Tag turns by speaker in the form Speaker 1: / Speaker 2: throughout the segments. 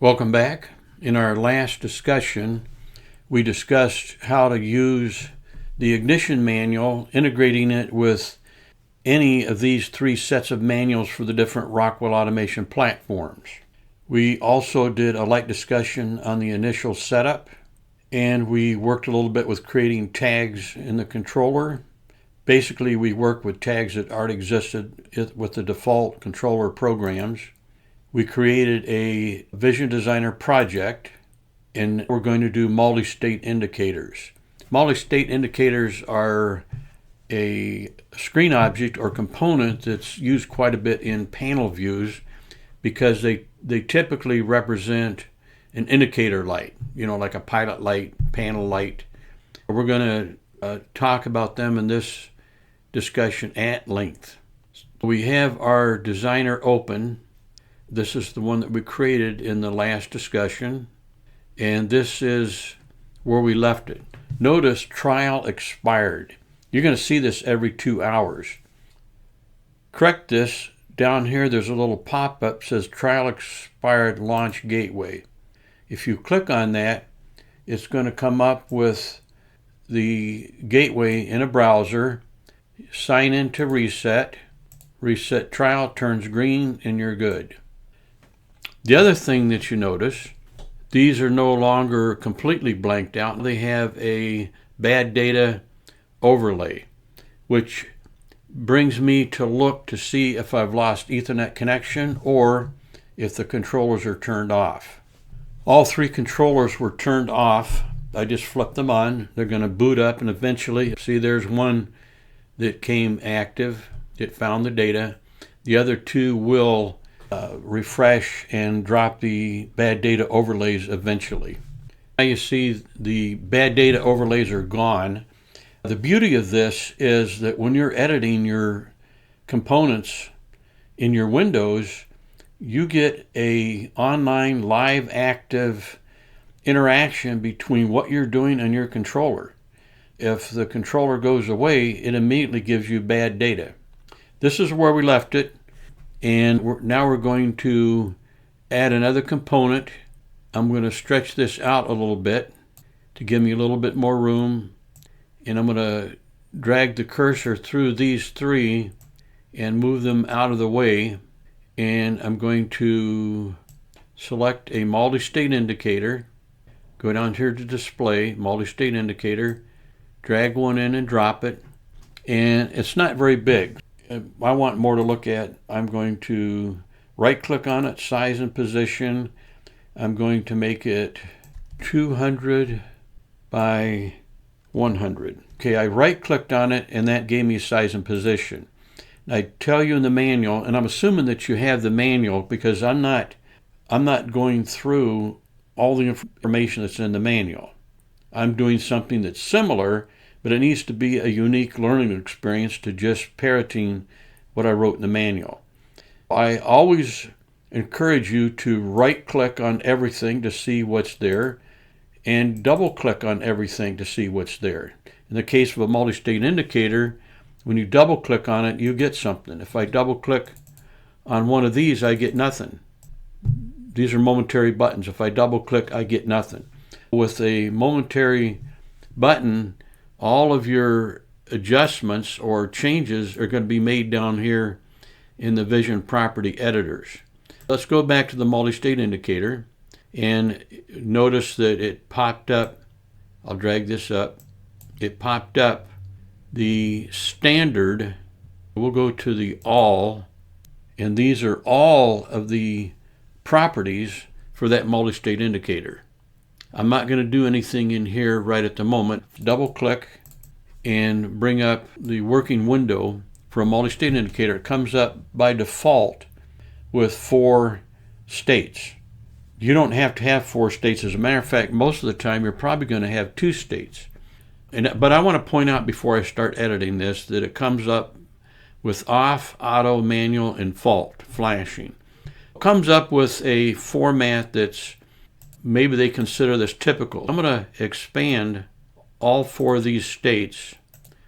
Speaker 1: Welcome back. In our last discussion, we discussed how to use the ignition manual, integrating it with any of these three sets of manuals for the different Rockwell automation platforms. We also did a light discussion on the initial setup, and we worked a little bit with creating tags in the controller. Basically, we worked with tags that already existed with the default controller programs. We created a Vision Designer project, and we're going to do multi-state indicators. Multi-state indicators are a screen object or component that's used quite a bit in panel views because they typically represent an indicator light, like a pilot light, panel light. We're going to talk about them in this discussion at length. We have our designer open. This is the one that we created in the last discussion, and this is where we left it. Notice trial expired. You're going to see this every 2 hours. Correct this. Down here there's a little pop-up that says trial expired launch gateway. If you click on that, it's going to come up with the gateway in a browser. Sign in to reset. Reset trial, turns green, and you're good. The other thing that you notice, these are no longer completely blanked out. They have a bad data overlay, which brings me to look to see if I've lost Ethernet connection or if the controllers are turned off. All three controllers were turned off. I just flipped them on. They're going to boot up, and eventually, see, there's one that came active. It found the data. The other two will refresh and drop the bad data overlays eventually. Now you see the bad data overlays are gone. The beauty of this is that when you're editing your components in your Windows, you get a online live active interaction between what you're doing and your controller. If the controller goes away, it immediately gives you bad data. This is where we left it. And now we're going to add another component. I'm going to stretch this out a little bit to give me a little bit more room. And I'm going to drag the cursor through these three and move them out of the way. And I'm going to select a multi-state indicator. Go down here to display, multi-state indicator. Drag one in and drop it. And it's not very big. I want more to look at. I'm going to right click on it, size and position. I'm going to make it 200 by 100. Okay, I right clicked on it and that gave me size and position. I tell you in the manual, and I'm assuming that you have the manual because I'm not going through all the information that's in the manual. I'm doing something that's similar, but it needs to be a unique learning experience to just parroting what I wrote in the manual. I always encourage you to right-click on everything to see what's there and double-click on everything to see what's there. In the case of a multi-state indicator, when you double-click on it, you get something. If I double-click on one of these, I get nothing. These are momentary buttons. If I double-click, I get nothing. With a momentary button, all of your adjustments or changes are going to be made down here in the Vision Property Editors. Let's go back to the multi-state indicator and notice that it popped up. I'll drag this up. It popped up the standard. We'll go to the all, and these are all of the properties for that multi-state indicator. I'm not going to do anything in here right at the moment. Double click and bring up the working window for a multi-state indicator. It comes up by default with 4 states. You don't have to have 4 states. As a matter of fact, most of the time you're probably going to have 2 states. But I want to point out before I start editing this that it comes up with off, auto, manual, and fault flashing. It comes up with a format that's maybe they consider this typical. I'm going to expand all 4 of these states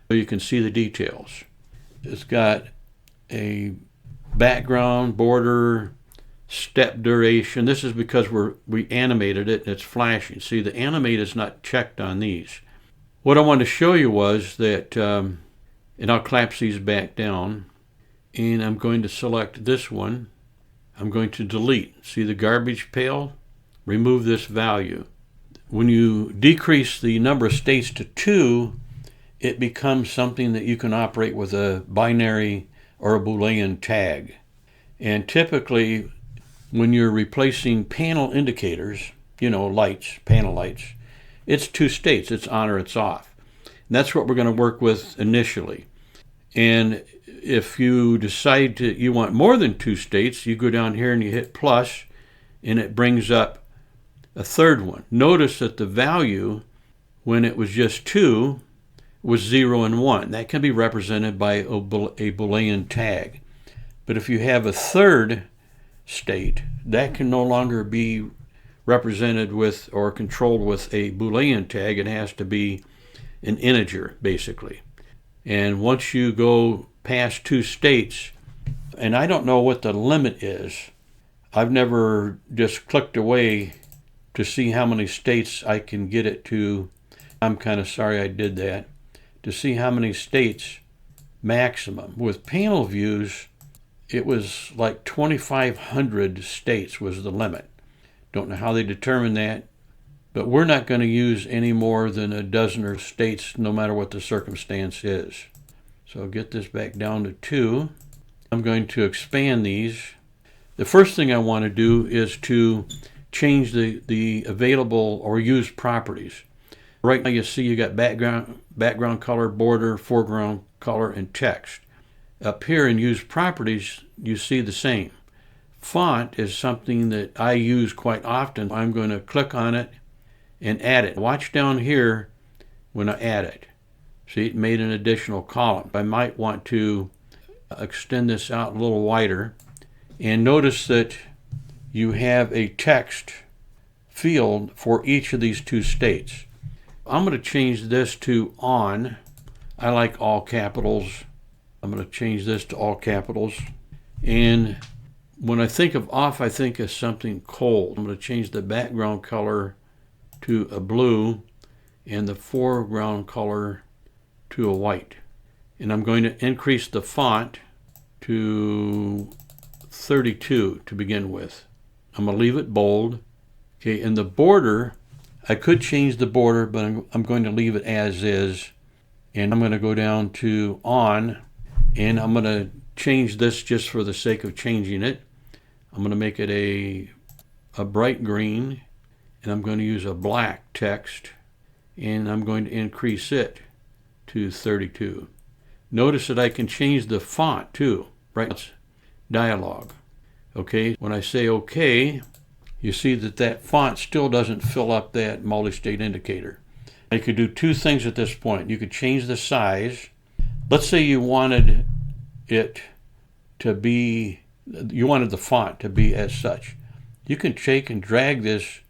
Speaker 1: so you can see the details. It's got a background, border, step duration. This is because we animated it and it's flashing. See, the animate is not checked on these. What I wanted to show you was that, and I'll collapse these back down, and I'm going to select this one. I'm going to delete. See the garbage pail? Remove this value. When you decrease the number of states to 2, it becomes something that you can operate with a binary or a Boolean tag. And typically, when you're replacing panel indicators, lights, panel lights, it's 2 states. It's on or it's off. And that's what we're going to work with initially. And if you decide you want more than 2 states, you go down here and you hit plus, and it brings up a third one. Notice that the value, when it was just 2, was 0 and 1. That can be represented by a Boolean tag. But if you have a third state, that can no longer be represented with or controlled with a Boolean tag. It has to be an integer, basically. And once you go past 2 states, and I don't know what the limit is, I've never just clicked away to see how many states I can get it to. I'm kind of sorry I did that. To see how many states maximum. With panel views, it was like 2,500 states was the limit. Don't know how they determined that, but we're not going to use any more than a dozen or states no matter what the circumstance is. So I'll get this back down to 2. I'm going to expand these. The first thing I want to do is to change the available or used properties. Right now you see you got background color, border, foreground color, and text. Up here in used properties, you see the same. Font is something that I use quite often. I'm going to click on it and add it. Watch down here when I add it. See, it made an additional column. I might want to extend this out a little wider. And notice that you have a text field for each of these 2 states. I'm going to change this to on. I like all capitals. I'm going to change this to all capitals. And when I think of off, I think of something cold. I'm going to change the background color to a blue and the foreground color to a white. And I'm going to increase the font to 32 to begin with. I'm going to leave it bold. Okay, and the border, I could change the border, but I'm going to leave it as is. And I'm going to go down to on, and I'm going to change this just for the sake of changing it. I'm going to make it a bright green, and I'm going to use a black text, and I'm going to increase it to 32. Notice that I can change the font too, right? It's dialogue. Okay, when I say okay, you see that font still doesn't fill up that multi-state indicator. You could do 2 things at this point. You could change the size. Let's say you wanted it to be, you wanted the font to be as such. You can take and drag this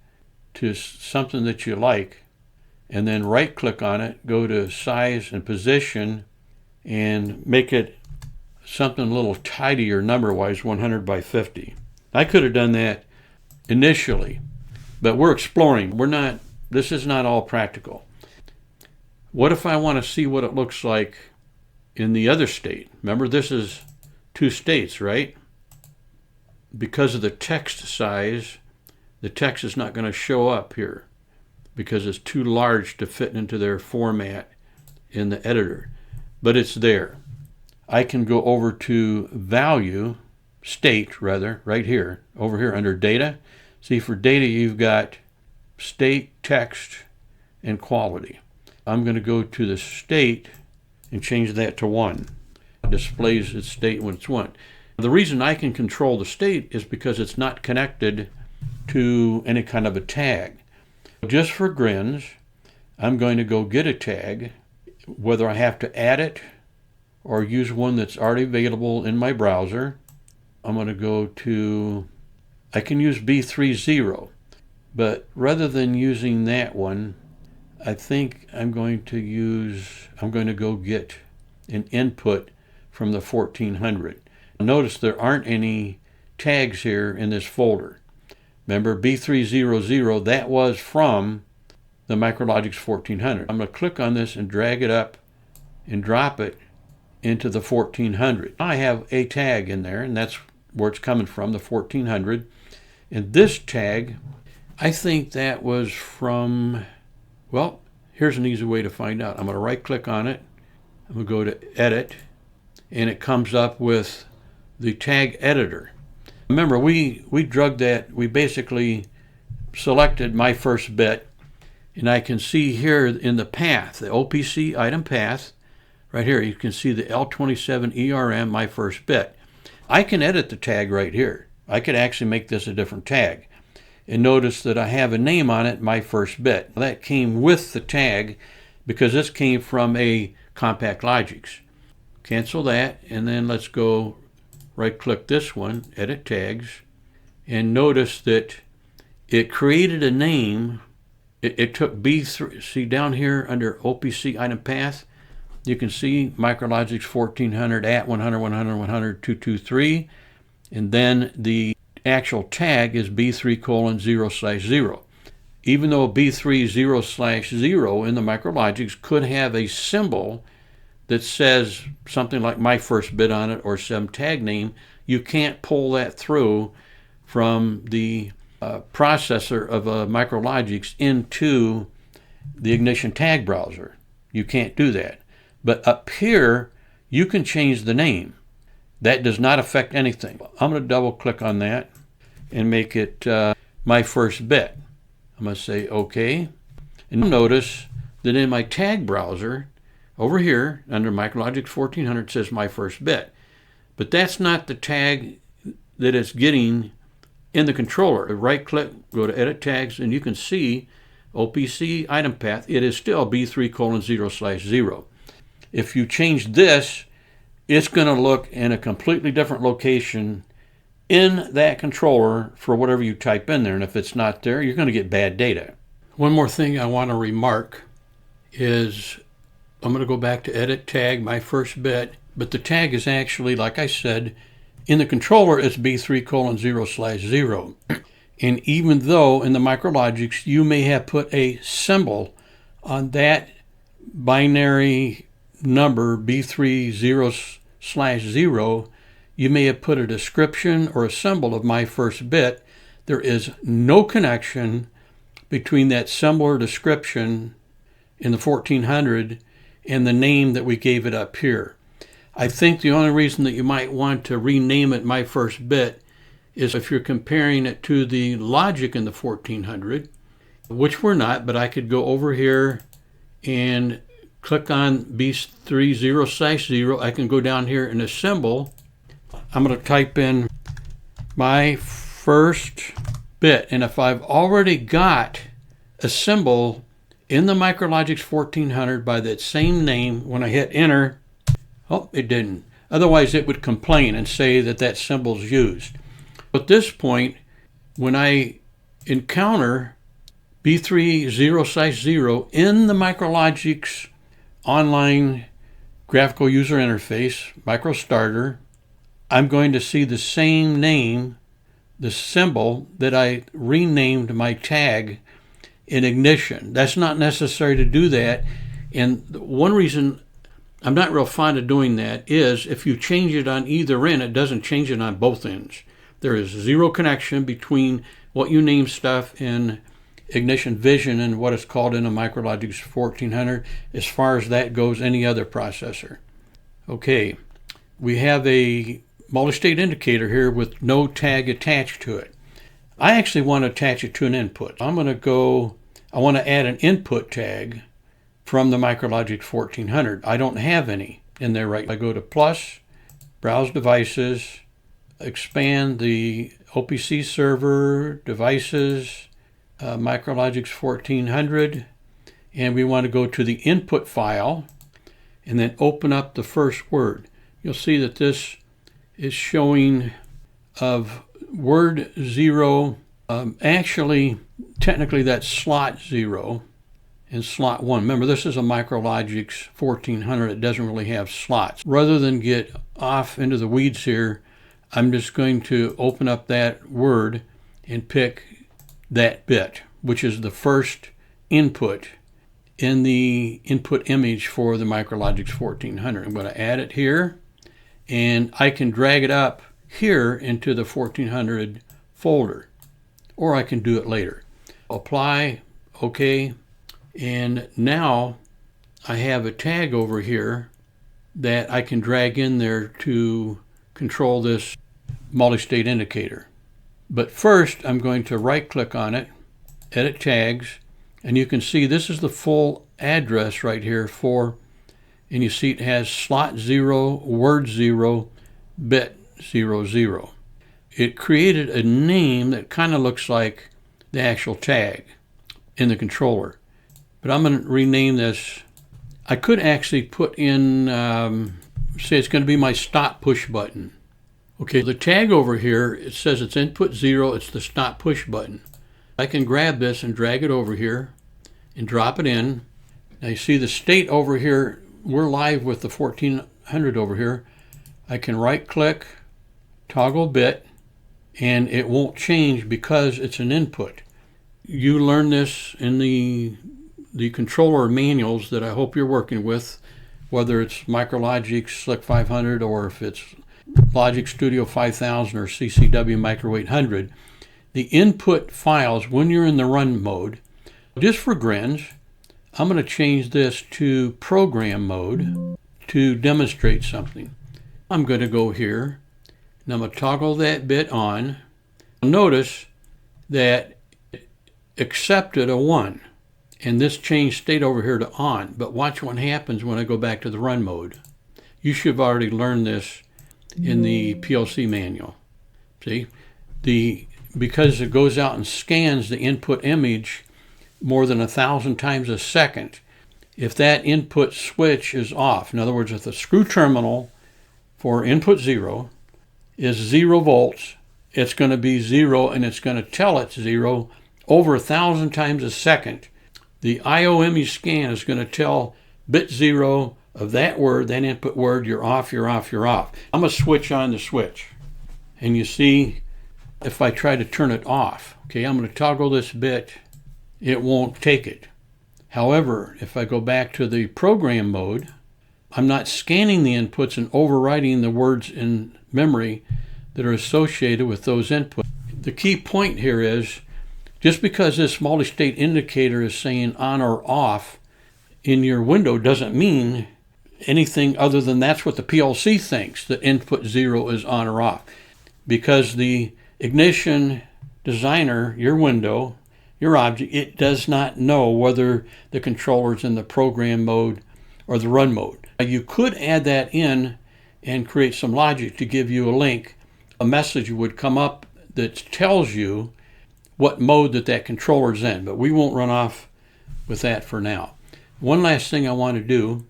Speaker 1: to something that you like, and then right click on it, go to size and position, and make it something a little tidier number-wise, 100 by 50. I could have done that initially, but we're exploring. This is not all practical. What if I want to see what it looks like in the other state? Remember, this is 2 states, right? Because of the text size, the text is not going to show up here because it's too large to fit into their format in the editor. But it's there. I can go over to value, state rather, right here, over here under data. See, for data you've got state, text, and quality. I'm going to go to the state and change that to 1. It displays its state when it's 1. The reason I can control the state is because it's not connected to any kind of a tag. Just for grins, I'm going to go get a tag, whether I have to add it or use one that's already available in my browser. I'm going to go to, I can use B30, but rather than using that one, I think I'm going to go get an input from the 1400. Notice there aren't any tags here in this folder. Remember, B300, that was from the Micrologix 1400. I'm going to click on this and drag it up and drop it into the 1400. I have a tag in there, and that's where it's coming from, the 1400. And this tag, I think that was from, well, here's an easy way to find out. I'm going to right click on it. I'm going to go to edit, and it comes up with the tag editor. Remember, we basically selected my first bit, and I can see here in the path, the OPC item path, right here, you can see the L27ERM, my first bit. I can edit the tag right here. I could actually make this a different tag. And notice that I have a name on it, my first bit. That came with the tag because this came from a Compact Logix. Cancel that, and then let's go right click this one, edit tags, and notice that it created a name. It took B3, see down here under OPC item path, you can see Micrologix 1400 at 100, 100, 100, 223, and then the actual tag is B3:0/0. Even though B3:0/0 in the Micrologix could have a symbol that says something like my first bit on it or some tag name, you can't pull that through from the processor of a Micrologix into the Ignition tag browser. You can't do that. But up here, you can change the name. That does not affect anything. I'm going to double click on that and make it my first bit. I'm going to say OK. And notice that in my tag browser, over here under Micrologix 1400, it says my first bit. But that's not the tag that it's getting in the controller. Right click, go to edit tags, and you can see OPC item path. It is still B3:0/0. If you change this, it's going to look in a completely different location in that controller for whatever you type in there. And if it's not there, you're going to get bad data. One more thing I want to remark is I'm going to go back to edit tag, my first bit, but the tag is actually, like I said, in the controller it's B3:0/0. And even though in the Micrologix you may have put a symbol on that binary number B3:0/0, you may have put a description or a symbol of my first bit. There is no connection between that symbol or description in the 1400 and the name that we gave it up here. I think the only reason that you might want to rename it my first bit is if you're comparing it to the logic in the 1400, which we're not, but I could go over here and click on B3:0/0. I can go down here and assemble. I'm going to type in my first bit, and if I've already got a symbol in the Micrologix 1400 by that same name, when I hit enter, oh, it didn't. Otherwise, it would complain and say that that symbol's used. At this point, when I encounter B3:0/0 in the Micrologix online graphical user interface, MicroStarter, I'm going to see the same name, the symbol that I renamed my tag in Ignition. That's not necessary to do that. And one reason I'm not real fond of doing that is if you change it on either end, it doesn't change it on both ends. There is zero connection between what you name stuff in Ignition Vision and what it's called in a Micrologix 1400 as far as that goes, any other processor. Okay, we have a MultiState indicator here with no tag attached to it. I actually want to attach it to an input. I want to add an input tag from the Micrologix 1400. I don't have any in there right now. I go to plus, browse devices, expand the OPC server, devices, Micrologix 1400, and we want to go to the input file and then open up the first word. You'll see that this is showing of word 0. Actually, technically that's slot 0 and slot 1. Remember, this is a Micrologix 1400. It doesn't really have slots. Rather than get off into the weeds here, I'm just going to open up that word and pick that bit, which is the first input in the input image for the Micrologix 1400. I'm going to add it here, and I can drag it up here into the 1400 folder, or I can do it later. Apply, OK, and now I have a tag over here that I can drag in there to control this multi-state indicator. But first, I'm going to right-click on it, edit tags, and you can see this is the full address right here and you see it has slot 0, word 0, bit 00. It created a name that kind of looks like the actual tag in the controller. But I'm going to rename this. I could actually put in, say it's going to be my stop push button. Okay, the tag over here, it says it's input 0, it's the stop push button. I can grab this and drag it over here and drop it in. Now you see the state over here, we're live with the 1400 over here. I can right click, toggle bit, and it won't change because it's an input. You learn this in the controller manuals that I hope you're working with, whether it's Micrologix Slick 500 or if it's Logic Studio 5000 or CCW Micro 800. The input files, when you're in the run mode, just for grins, I'm going to change this to program mode to demonstrate something. I'm going to go here, and I'm going to toggle that bit on. Notice that it accepted a 1. And this changed state over here to on. But watch what happens when I go back to the run mode. You should have already learned this in the PLC manual. See? Because it goes out and scans the input image more than 1,000 times a second, if that input switch is off, in other words, if the screw terminal for input 0 is 0 volts, it's going to be 0, and it's going to tell it 0 over 1,000 times a second. The I/O image scan is going to tell bit 0 of that word, that input word, you're off, you're off, you're off. I'm going to switch on the switch. And you see, if I try to turn it off, okay, I'm going to toggle this bit, it won't take it. However, if I go back to the program mode, I'm not scanning the inputs and overwriting the words in memory that are associated with those inputs. The key point here is, just because this multi-state indicator is saying on or off in your window doesn't mean anything other than that's what the PLC thinks, that input 0 is on or off. Because the ignition designer, your window, your object, it does not know whether the controller's in the program mode or the run mode. You could add that in and create some logic to give you a link. A message would come up that tells you what mode that controller's in, but we won't run off with that for now. One last thing I want to do,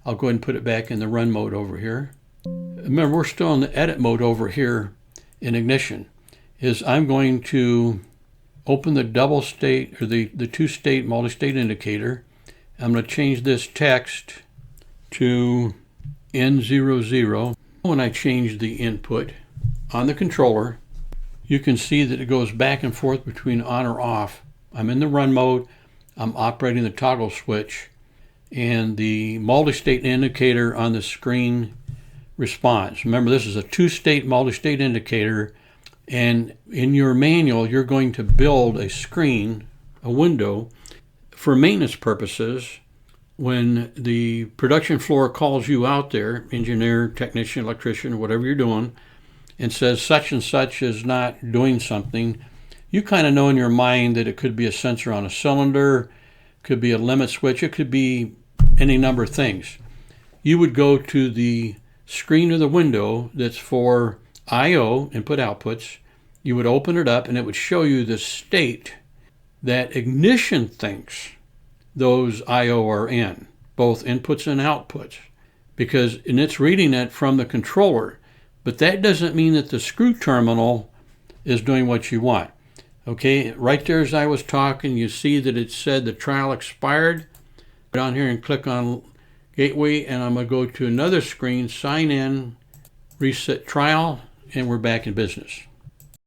Speaker 1: I'll go ahead and put it back in the run mode over here. Remember, we're still in the edit mode over here in ignition. I'm going to open the double state or the two-state multi-state indicator. I'm going to change this text to N00. When I change the input on the controller, you can see that it goes back and forth between on or off. I'm in the run mode, I'm operating the toggle switch, and the multi-state indicator on the screen responds. Remember, this is a two-state multi-state indicator, and in your manual, you're going to build a screen, a window, for maintenance purposes. When the production floor calls you out there, engineer, technician, electrician, whatever you're doing, and says such and such is not doing something, you kind of know in your mind that it could be a sensor on a cylinder, could be a limit switch, it could be any number of things. You would go to the screen of the window that's for I/O, input outputs. You would open it up and it would show you the state that ignition thinks those I/O are in, both inputs and outputs, and it's reading it from the controller. But that doesn't mean that the screw terminal is doing what you want. Okay, right there as I was talking, you see that it said the trial expired. Down here and click on Gateway, and I'm going to go to another screen, sign in, reset trial, and we're back in business.